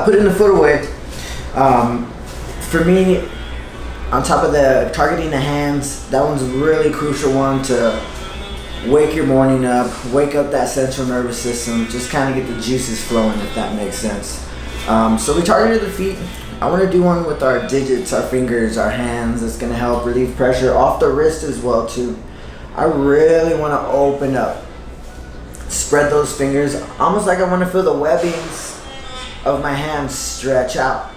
putting the foot away. For me, on top of the targeting the hands, that one's a really crucial one to wake your morning up, wake up that central nervous system, just kind of get the juices flowing, if that makes sense. So we targeted the feet. I want to do one with our digits, our fingers, our hands. That's going to help relieve pressure off the wrist as well too. I really want to open up, spread those fingers, almost like I want to feel the webbings of my hands stretch out.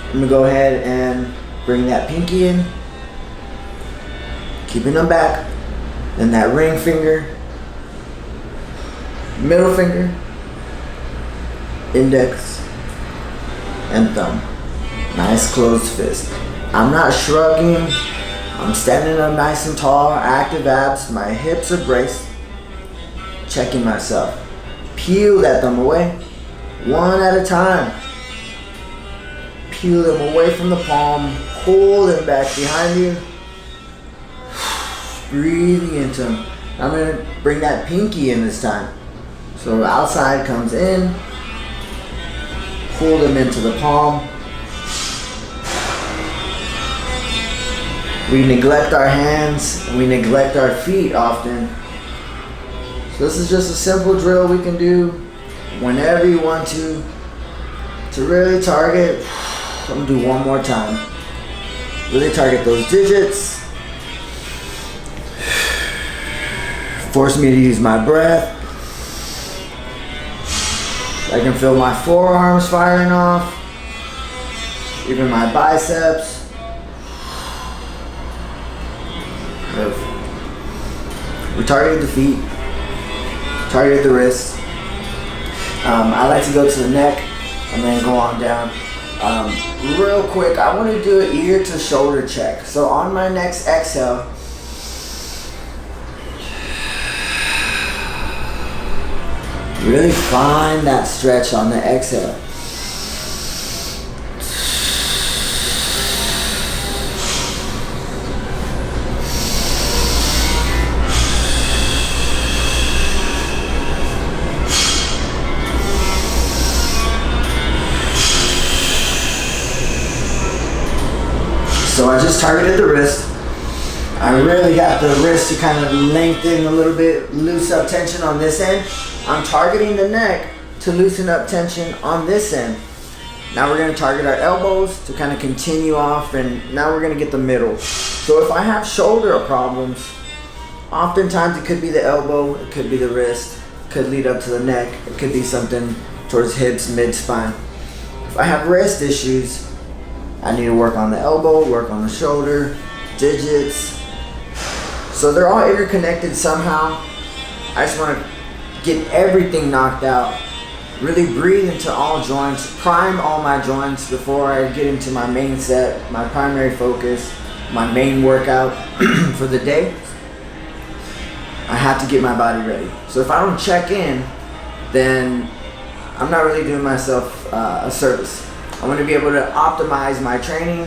I'm going to go ahead and bring that pinky in, keeping them back, then that ring finger, middle finger, index, and thumb. Nice closed fist. I'm not shrugging. I'm standing up nice and tall, active abs. My hips are braced. Checking myself. Peel that thumb away, one at a time. Peel them away from the palm. Pull them back behind you. Breathing into them. I'm going to bring that pinky in this time. So outside comes in. Pull them into the palm. We neglect our hands and we neglect our feet often. So this is just a simple drill we can do whenever you want to really target. I'm gonna do one more time. Really target those digits. Force me to use my breath. I can feel my forearms firing off, even my biceps. We targeted the feet, targeted the wrists. I like to go to the neck and then go on down. Real quick, I want to do an ear to shoulder check. So on my next exhale, really find that stretch on the exhale. So I just targeted the wrist. I really got the wrist to kind of lengthen a little bit, loose up tension on this end. I'm targeting the neck to loosen up tension on this end. Now we're going to target our elbows to kind of continue off, and now we're going to get the middle. So if I have shoulder problems, oftentimes it could be the elbow, it could be the wrist, it could lead up to the neck, it could be something towards hips, mid-spine. If I have wrist issues, I need to work on the elbow, work on the shoulder, digits. So they're all interconnected somehow. I just want to get everything knocked out. Really breathe into all joints, prime all my joints before I get into my main set, my primary focus, my main workout for the day. I have to get my body ready. So if I don't check in, then I'm not really doing myself a service. I want to be able to optimize my training,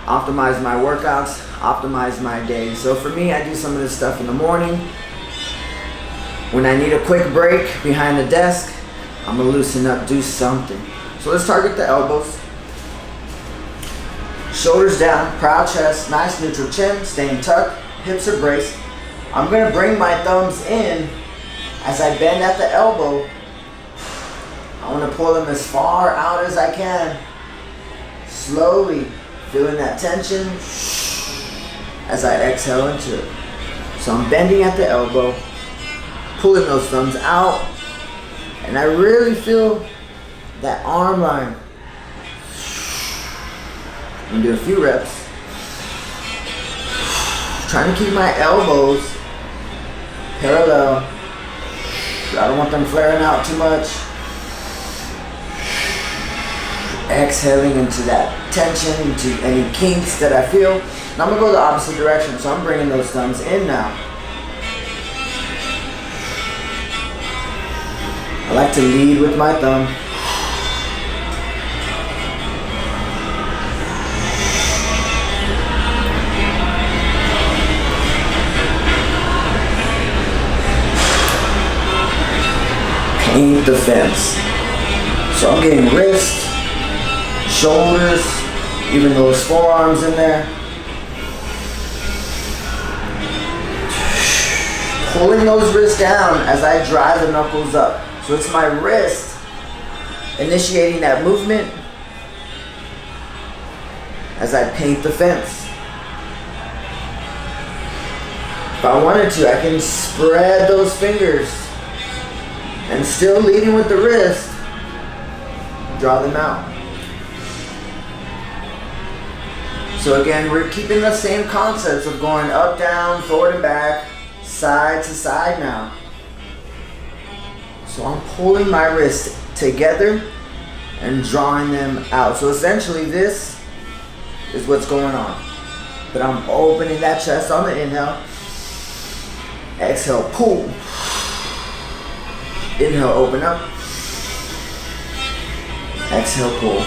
optimize my workouts, optimize my day. So for me, I do some of this stuff in the morning. When I need a quick break behind the desk, I'm gonna loosen up, do something. So let's target the elbows. Shoulders down, proud chest, nice neutral chin, staying tucked, hips are braced. I'm gonna bring my thumbs in as I bend at the elbow. I wanna pull them as far out as I can. Slowly feeling that tension as I exhale into it. So I'm bending at the elbow, pulling those thumbs out, and I really feel that arm line. I'm gonna do a few reps. Trying to keep my elbows parallel. I don't want them flaring out too much. Exhaling into that tension, into any kinks that I feel. Now I'm gonna go the opposite direction, so I'm bringing those thumbs in now. I like to lead with my thumb. paint the fence. So I'm getting wrist, shoulders, even those forearms in there. Pulling those wrists down as I drive the knuckles up. So it's my wrist initiating that movement as I paint the fence. If I wanted to, I can spread those fingers and still leading with the wrist, draw them out. So again, we're keeping the same concepts of going up, down, forward and back, side to side now. So I'm pulling my wrists together and drawing them out. So essentially this is what's going on. But I'm opening that chest on the inhale. Exhale, pull. Inhale, open up. Exhale, pull.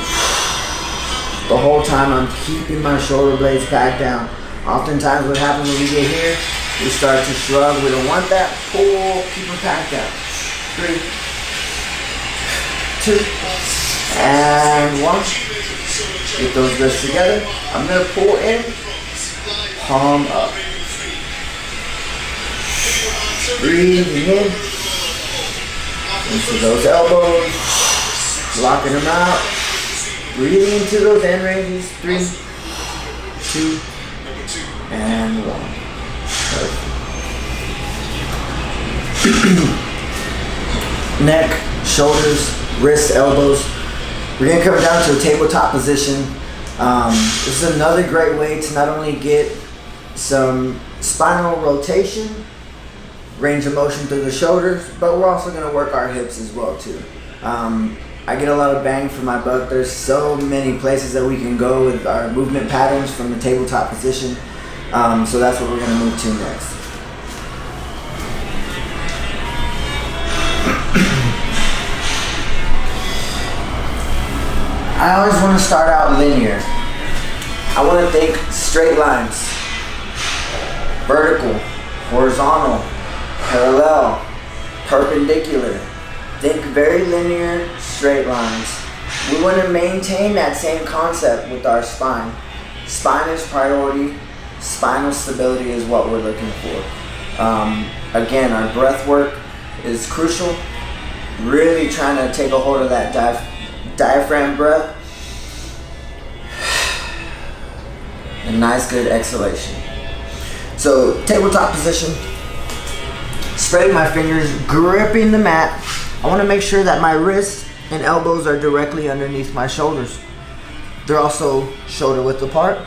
The whole time I'm keeping my shoulder blades back down. Oftentimes what happens when we get here, we start to shrug. We don't want that. Pull, keep them packed down. 3, 2, and 1. Get those wrists together. I'm going to pull in, palm up. Breathing in into those elbows, locking them out. Breathing into those end ranges. 3, 2, and 1. Neck, shoulders, wrists, elbows. We're going to come down to a tabletop position. This is another great way to not only get some spinal rotation, range of motion through the shoulders, but we're also going to work our hips as well too. I get a lot of bang for my buck. There's so many places that we can go with our movement patterns from the tabletop position. So that's what we're going to move to next. I always want to start out linear. I want to think straight lines, vertical, horizontal, parallel, perpendicular. Think very linear, straight lines. We want to maintain that same concept with our spine. Spine is priority. Spinal stability is what we're looking for. Again, our breath work is crucial. Really trying to take a hold of that diaphragm breath. A nice good exhalation. So tabletop position. Spreading my fingers, gripping the mat. I want to make sure that my wrists and elbows are directly underneath my shoulders. They're also shoulder width apart.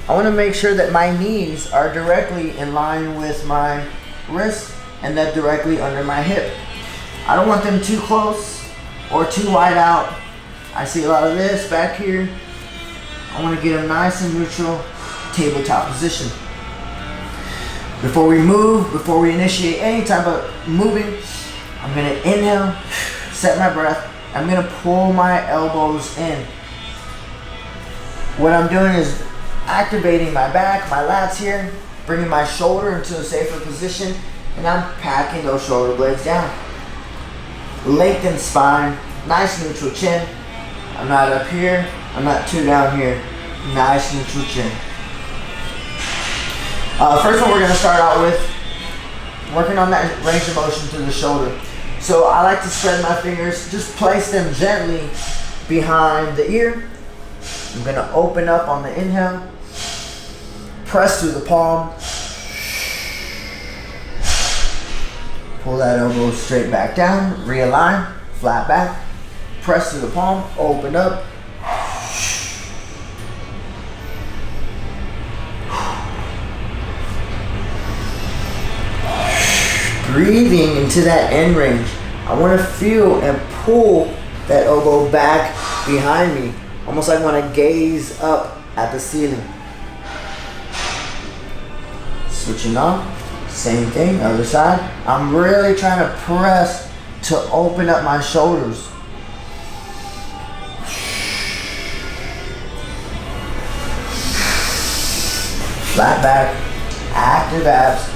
I want to make sure that my knees are directly in line with my wrist and that directly under my hip. I don't want them too close or too wide out. I see a lot of this back here. I want to get them nice and neutral, tabletop position. Before we move, before we initiate any type of moving, I'm going to inhale, set my breath. I'm going to pull my elbows in. What I'm doing is activating my back, my lats here, bringing my shoulder into a safer position, and I'm packing those shoulder blades down. Lengthen spine, nice neutral chin. I'm not up here, I'm not too down here. Nice neutral chin. First one we're going to start out with working on that range of motion through the shoulder. So I like to spread my fingers, just place them gently behind the ear. I'm going to open up on the inhale, press through the palm, pull that elbow straight back down, realign, flat back, press through the palm, open up. Breathing into that end range. I want to feel and pull that elbow back behind me. Almost like I want to gaze up at the ceiling. Switching off. Same thing, other side. I'm really trying to press to open up my shoulders. Flat back, active abs.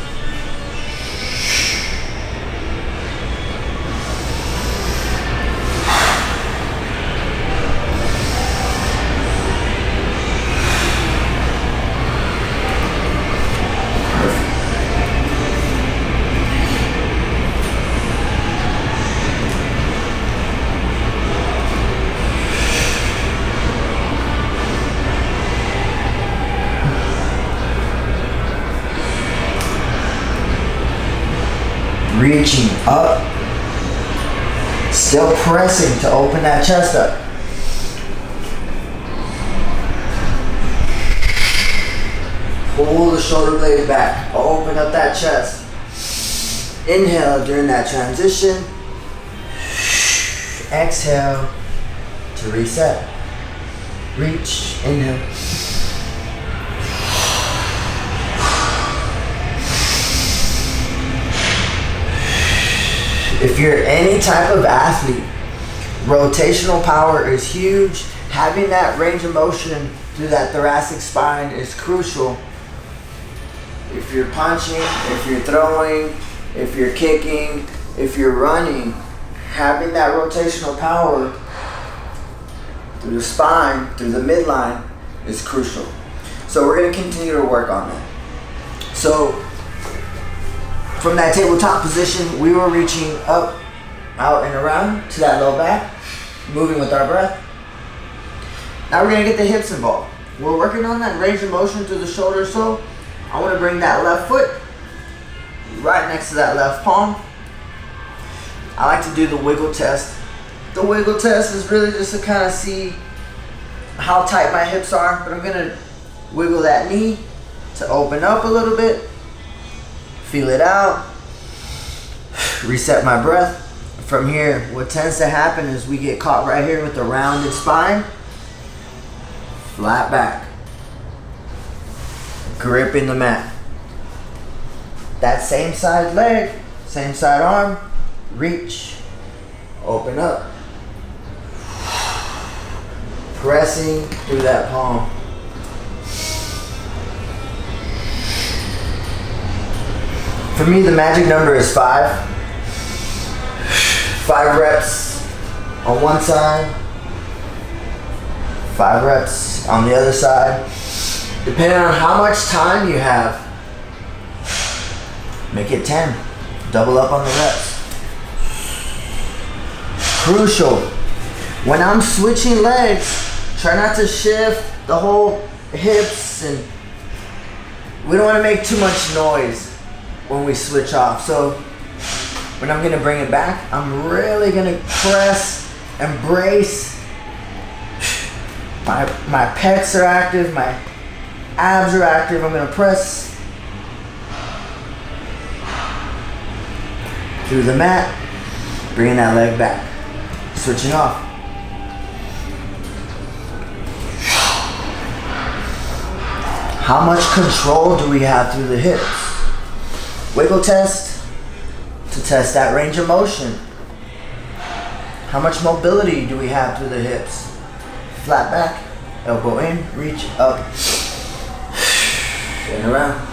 reaching up, still pressing to open that chest up. Pull the shoulder blades back, open up that chest. Inhale during that transition. Exhale to reset. Reach, inhale. If you're any type of athlete, rotational power is huge. Having that range of motion through that thoracic spine is crucial. If you're punching, if you're throwing, if you're kicking, if you're running, having that rotational power through the spine, through the midline is crucial. So we're going to continue to work on that. So from that tabletop position, we were reaching up, out, and around to that low back, moving with our breath. Now we're going to get the hips involved. We're working on that range of motion through the shoulder, so I want to bring that left foot right next to that left palm. I like to do the wiggle test. The wiggle test is really just to kind of see how tight my hips are, but I'm going to wiggle that knee to open up a little bit. Feel it out. Reset my breath. From here, what tends to happen is we get caught right here with the rounded spine. Flat back. Gripping the mat. That same side leg, same side arm, reach, open up. Pressing through that palm. For me, the magic number is 5. 5 reps on one side, 5 reps on the other side. Depending on how much time you have, make it 10. Double up on the reps. Crucial. When I'm switching legs, try not to shift the whole hips, and we don't want to make too much noise when we switch off. So when I'm gonna bring it back, I'm really gonna press and brace. My pecs are active, my abs are active. I'm gonna press through the mat, bringing that leg back, switching off. How much control do we have through the hips? Wiggle test to test that range of motion. How much mobility do we have through the hips? Flat back, elbow in, reach up, and around.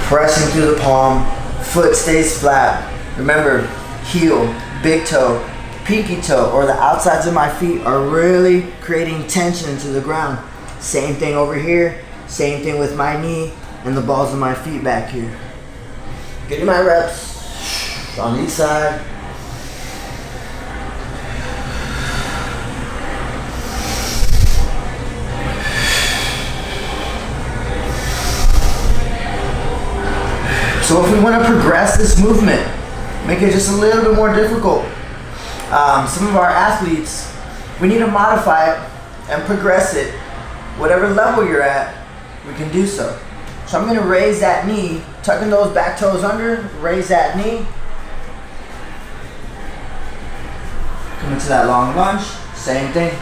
Pressing through the palm, foot stays flat. Remember, heel, big toe, pinky toe, or the outsides of my feet are really creating tension into the ground. Same thing over here, same thing with my knee and the balls of my feet back here. Getting my reps on each side. So if we want to progress this movement, make it just a little bit more difficult. Some of our athletes, we need to modify it and progress it. Whatever level you're at, we can do so. So I'm going to raise that knee, tucking those back toes under, raise that knee. Come into that long lunge, same thing.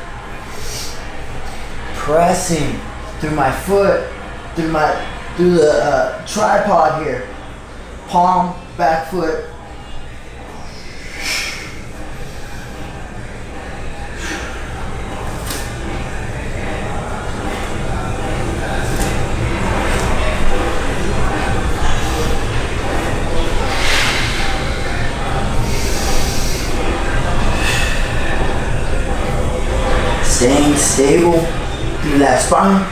Pressing through my foot, through the tripod here. Palm, back foot. Staying stable through that spine.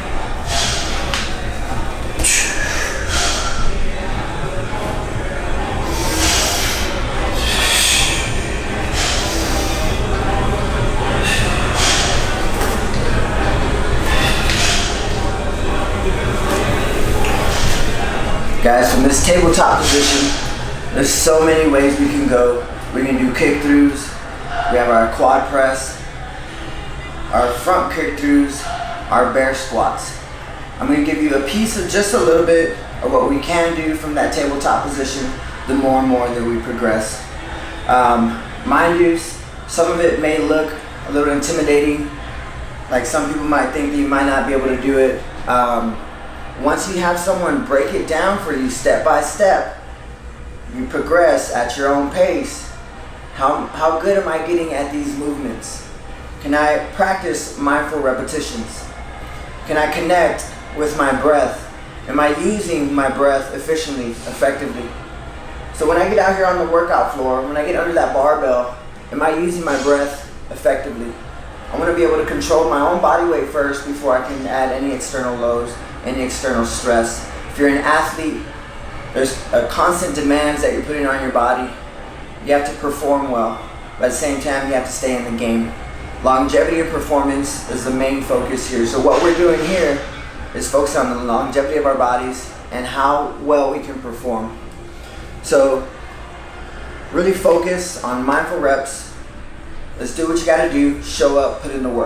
guys, from this tabletop position, there's so many ways we can go. We can do kick throughs. We have our quad press, our front kick throughs, our bear squats. I'm going to give you a piece of just a little bit of what we can do from that tabletop position the more and more that we progress. Mind you, some of it may look a little intimidating. Like some people might think that you might not be able to do it. Once you have someone break it down for you step by step, you progress at your own pace. How good am I getting at these movements? Can I practice mindful repetitions? Can I connect with my breath? Am I using my breath efficiently, effectively? So when I get out here on the workout floor, when I get under that barbell, am I using my breath effectively? I want to be able to control my own body weight first before I can add any external loads, any external stress. If you're an athlete, there's a constant demands that you're putting on your body. You have to perform well, but at the same time, you have to stay in the game. Longevity of performance is the main focus here. So what we're doing here is focus on the longevity of our bodies and how well we can perform. So really focus on mindful reps. Let's do what you gotta do, show up, put in the work.